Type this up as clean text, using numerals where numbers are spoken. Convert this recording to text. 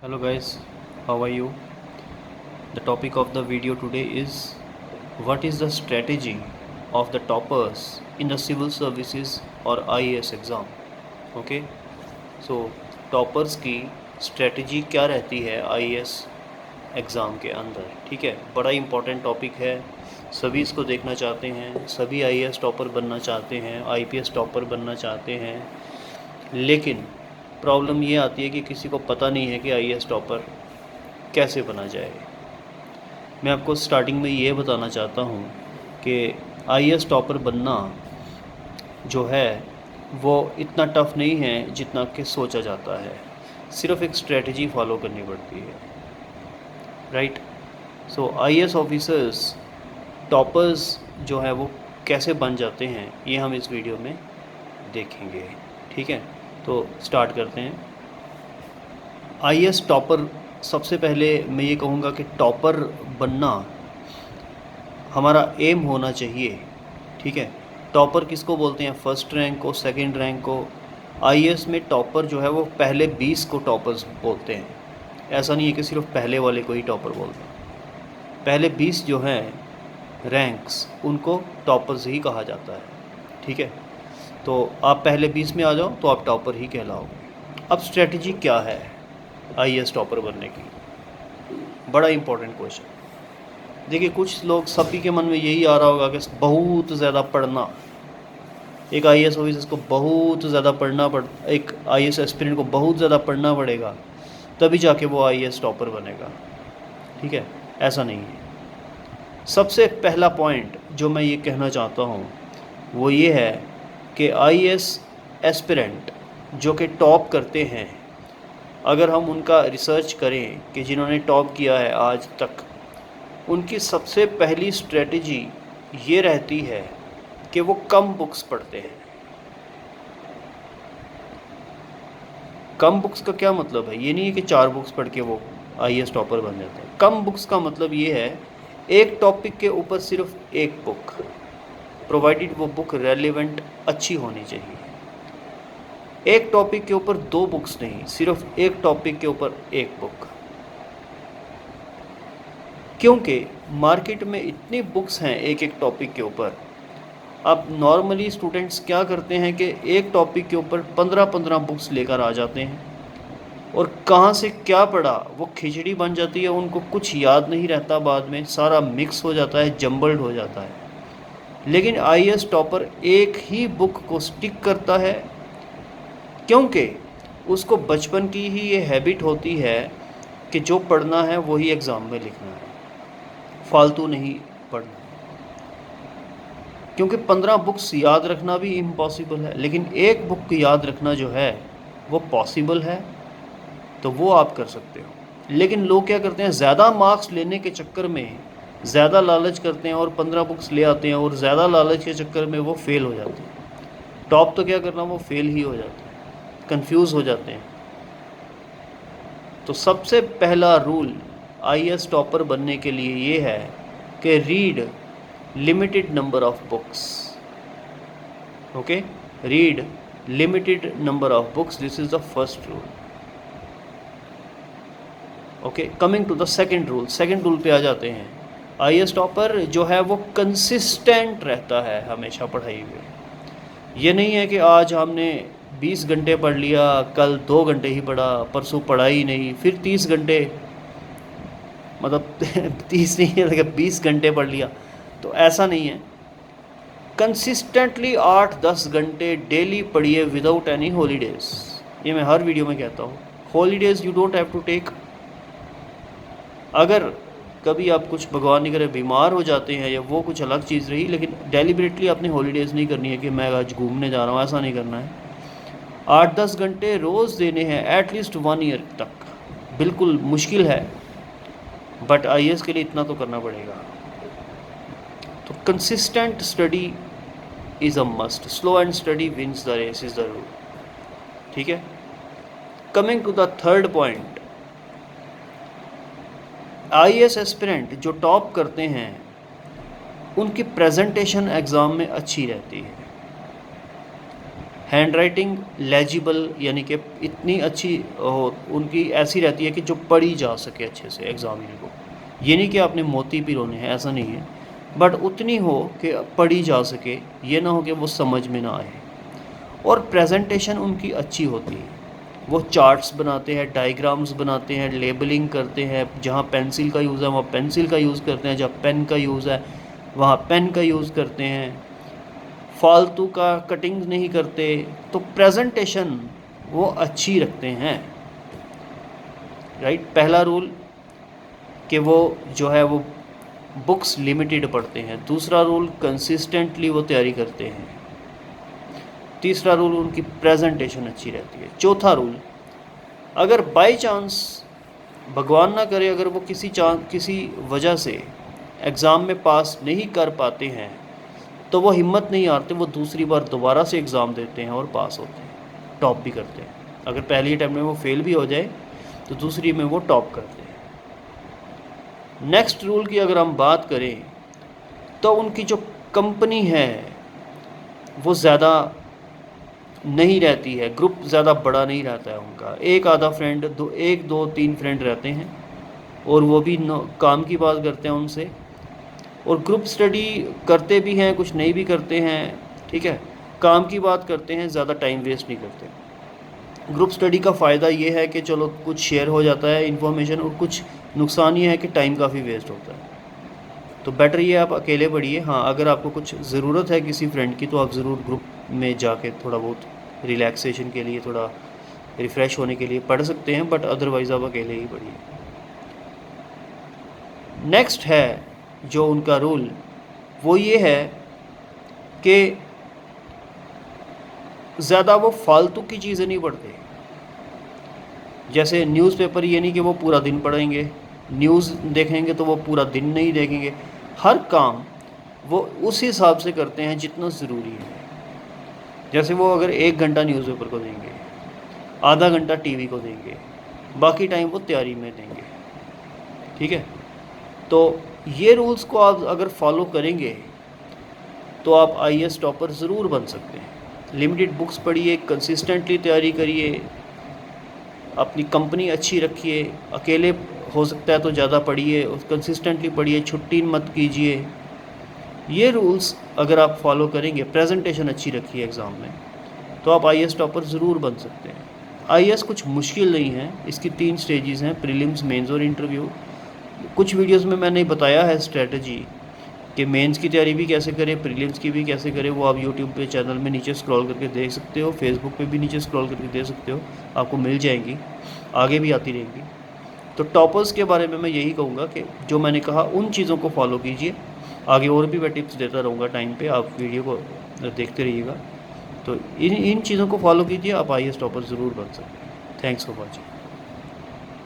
Hello guys, how are you? The topic of the video today is what is the strategy of the toppers in the civil services और IAS exam. Okay, so toppers की strategy क्या रहती है IAS exam के अंदर, ठीक है। बड़ा इम्पोर्टेंट टॉपिक है, सभी इसको देखना चाहते हैं, सभी IAS टॉपर बनना चाहते हैं, IPS टॉपर बनना चाहते हैं, लेकिन प्रॉब्लम ये आती है कि किसी को पता नहीं है कि IAS टॉपर कैसे बना जाए। मैं आपको स्टार्टिंग में ये बताना चाहता हूँ कि IAS टॉपर बनना जो है वो इतना टफ़ नहीं है जितना कि सोचा जाता है, सिर्फ एक स्ट्रेटजी फॉलो करनी पड़ती है, राइट। सो IAS ऑफिसर्स टॉपर्स जो है वो कैसे बन जाते हैं ये हम इस वीडियो में देखेंगे, ठीक है। तो स्टार्ट करते हैं। IAS टॉपर, सबसे पहले मैं ये कहूँगा कि टॉपर बनना हमारा एम होना चाहिए, ठीक है। टॉपर किसको बोलते हैं? फर्स्ट रैंक को, सेकंड रैंक को। IAS में टॉपर जो है वो पहले 20 को टॉपर्स बोलते हैं। ऐसा नहीं है कि सिर्फ पहले वाले को ही टॉपर बोलते हैं। पहले 20 जो हैं रैंक्स, उनको टॉपर्स ही कहा जाता है, ठीक है। तो आप पहले 20 में आ जाओ तो आप टॉपर ही कहलाओगे। अब स्ट्रेटजी क्या है IAS टॉपर बनने की? बड़ा इम्पोर्टेंट क्वेश्चन। देखिए, कुछ लोग, सभी के मन में यही आ रहा होगा कि बहुत ज़्यादा पढ़ना, एक IAS ऑफिसर को बहुत ज़्यादा पढ़ना एक IAS एस्पिरेंट को बहुत ज़्यादा पढ़ना पड़ेगा तभी जाके वो IAS टॉपर बनेगा, ठीक है। ऐसा नहीं है। सबसे पहला पॉइंट जो मैं ये कहना चाहता हूँ वो ये है कि IAS एस्पिरेंट जो कि टॉप करते हैं, अगर हम उनका रिसर्च करें कि जिन्होंने टॉप किया है आज तक, उनकी सबसे पहली स्ट्रेटजी ये रहती है कि वो कम बुक्स पढ़ते हैं। कम बुक्स का क्या मतलब है? ये नहीं है कि 4 बुक्स पढ़ के वो IAS टॉपर बन जाते हैं। कम बुक्स का मतलब ये है एक टॉपिक के ऊपर सिर्फ एक बुक, प्रोवाइडेड वो बुक रेलेवेंट अच्छी होनी चाहिए। एक टॉपिक के ऊपर 2 बुक्स नहीं, सिर्फ एक टॉपिक के ऊपर एक बुक। क्योंकि मार्केट में इतनी बुक्स हैं एक एक टॉपिक के ऊपर। अब नॉर्मली स्टूडेंट्स क्या करते हैं कि एक टॉपिक के ऊपर 15-15 बुक्स लेकर आ जाते हैं और कहाँ से क्या पढ़ा वो खिचड़ी बन जाती है, उनको कुछ याद नहीं रहता, बाद में सारा मिक्स हो जाता है, जम्बल्ड हो जाता है। लेकिन IAS टॉपर एक ही बुक को स्टिक करता है, क्योंकि उसको बचपन की ही ये हैबिट होती है कि जो पढ़ना है वही एग्ज़ाम में लिखना है, फालतू नहीं पढ़ना। क्योंकि 15 बुक्स याद रखना भी इम्पॉसिबल है, लेकिन एक बुक याद रखना जो है वो पॉसिबल है, तो वो आप कर सकते हो। लेकिन लोग क्या करते हैं, ज़्यादा मार्क्स लेने के चक्कर में ज़्यादा लालच करते हैं और 15 बुक्स ले आते हैं और ज़्यादा लालच के चक्कर में वो फेल हो जाते हैं। टॉप तो क्या करना, वो फेल ही हो जाते हैं, कंफ्यूज हो जाते हैं। तो सबसे पहला रूल IAS टॉपर बनने के लिए ये है कि read limited number of books. Okay, read limited number of books. This is the first rule. Okay, coming to the second rule. Second rule पे आ जाते हैं। IAS टॉपर जो है वो कंसिस्टेंट रहता है हमेशा पढ़ाई में। ये नहीं है कि आज हमने 20 घंटे पढ़ लिया, कल 2 घंटे ही पढ़ा, परसों पढ़ा ही नहीं, फिर 30 घंटे, मतलब 30 नहीं है, 20 घंटे पढ़ लिया, तो ऐसा नहीं है। कंसिस्टेंटली 8-10 घंटे डेली पढ़िए विदाउट एनी हॉलीडेज़। ये मैं हर वीडियो में कहता हूँ, holidays you don't have to take. अगर कभी आप कुछ, भगवान नहीं करे, बीमार हो जाते हैं या वो कुछ अलग चीज़ रही, लेकिन डेलिबरेटली आपने हॉलीडेज़ नहीं करनी है कि मैं आज घूमने जा रहा हूँ, ऐसा नहीं करना है। 8-10 घंटे रोज़ देने हैं, एटलीस्ट 1 ईयर तक। बिल्कुल मुश्किल है, बट IAS के लिए इतना तो करना पड़ेगा। तो consistent study is a must. Slow and study wins the race is the rule, ठीक है। Coming to the third point, IAS aspirant जो टॉप करते हैं उनकी प्रेजेंटेशन एग्ज़ाम में अच्छी रहती है। हैंड राइटिंग लेजिबल, यानी कि इतनी अच्छी उनकी ऐसी रहती है कि जो पढ़ी जा सके अच्छे से एग्ज़ामिनर को। ये नहीं कि आपने मोती पिरोने हैं, ऐसा नहीं है, बट उतनी हो कि पढ़ी जा सके, ये ना हो कि वो समझ में ना आए। और प्रेजेंटेशन उनकी अच्छी होती है, वो चार्ट्स बनाते हैं, डायग्राम्स बनाते हैं, लेबलिंग करते हैं, जहाँ पेंसिल का यूज़ है वहाँ पेंसिल का यूज़ करते हैं, जहाँ पेन का यूज़ है वहाँ पेन का यूज़ करते हैं, फालतू का कटिंग नहीं करते। तो प्रेजेंटेशन वो अच्छी रखते हैं, राइट। पहला रूल कि वो जो है वो बुक्स लिमिटेड पढ़ते हैं। दूसरा रूल कंसिस्टेंटली वो तैयारी करते हैं। तीसरा रूल उनकी प्रेजेंटेशन अच्छी रहती है। चौथा रूल, अगर बाय चांस भगवान ना करे अगर वो किसी वजह से एग्ज़ाम में पास नहीं कर पाते हैं तो वो हिम्मत नहीं हारते, वो दूसरी बार दोबारा से एग्ज़ाम देते हैं और पास होते हैं, टॉप भी करते हैं। अगर पहली अटैम्प्ट में वो फेल भी हो जाए तो दूसरी में वो टॉप करते हैं। नेक्स्ट रूल की अगर हम बात करें तो उनकी जो कंपनी है वो ज़्यादा नहीं रहती है, ग्रुप ज़्यादा बड़ा नहीं रहता है उनका। एक आधा फ्रेंड, एक दो तीन फ्रेंड रहते हैं और वो भी काम की बात करते हैं उनसे, और ग्रुप स्टडी करते भी हैं, कुछ नहीं भी करते हैं, ठीक है। काम की बात करते हैं, ज़्यादा टाइम वेस्ट नहीं करते। ग्रुप स्टडी का फ़ायदा ये है कि चलो कुछ शेयर हो जाता है इन्फॉर्मेशन, और कुछ नुकसान ये है कि टाइम काफ़ी वेस्ट होता है। तो बेटर ये आप अकेले पढ़िए। हाँ, अगर आपको कुछ ज़रूरत है किसी फ्रेंड की तो आप ज़रूर ग्रुप में जाके थोड़ा बहुत रिलैक्सेशन के लिए, थोड़ा रिफ़्रेश होने के लिए पढ़ सकते हैं, बट अदरवाइज़ आप अकेले ही पढ़िए। नेक्स्ट है जो उनका रूल, वो ये है कि ज़्यादा वो फालतू की चीज़ें नहीं पढ़ते। जैसे न्यूज़पेपर, ये नहीं कि वो पूरा दिन पढ़ेंगे, न्यूज़ देखेंगे तो वो पूरा दिन नहीं देखेंगे। हर काम वो उस हिसाब से करते हैं जितना ज़रूरी है। जैसे वो अगर 1 घंटा न्यूज़पेपर को देंगे, आधा घंटा टीवी को देंगे, बाकी टाइम वो तैयारी में देंगे, ठीक है। तो ये रूल्स को आप अगर फॉलो करेंगे तो आप आईएएस टॉपर ज़रूर बन सकते हैं। लिमिटेड बुक्स पढ़िए, कंसिस्टेंटली तैयारी करिए, अपनी कंपनी अच्छी रखिए, अकेले हो सकता है तो ज़्यादा पढ़िए, कंसिस्टेंटली पढ़िए, छुट्टी मत कीजिए। ये रूल्स अगर आप फॉलो करेंगे, प्रेजेंटेशन अच्छी रखिए एग्ज़ाम में, तो आप आईएएस टॉपर ज़रूर बन सकते हैं। आईएएस कुछ मुश्किल नहीं है, इसकी 3 स्टेजेस हैं, प्रीलिम्स, मेंस और इंटरव्यू। कुछ वीडियोस में मैंने बताया है स्ट्रेटजी कि मेंस की तैयारी भी कैसे करें, प्रीलिम्स की भी कैसे करें। वो आप यूट्यूब पे चैनल में नीचे स्क्रॉल करके देख सकते हो, फेसबुक पे भी नीचे स्क्रॉल करके देख सकते हो, आपको मिल जाएंगी, आगे भी आती रहेंगी। तो टॉपर्स के बारे में मैं यही कहूँगा कि जो मैंने कहा उन चीज़ों को फॉलो कीजिए। आगे और भी मैं टिप्स देता रहूँगा टाइम पे, आप वीडियो को देखते रहिएगा। तो इन चीज़ों को फॉलो कीजिए, आप आईएएस टॉपर ज़रूर बन सकते हैं। Thanks for watching.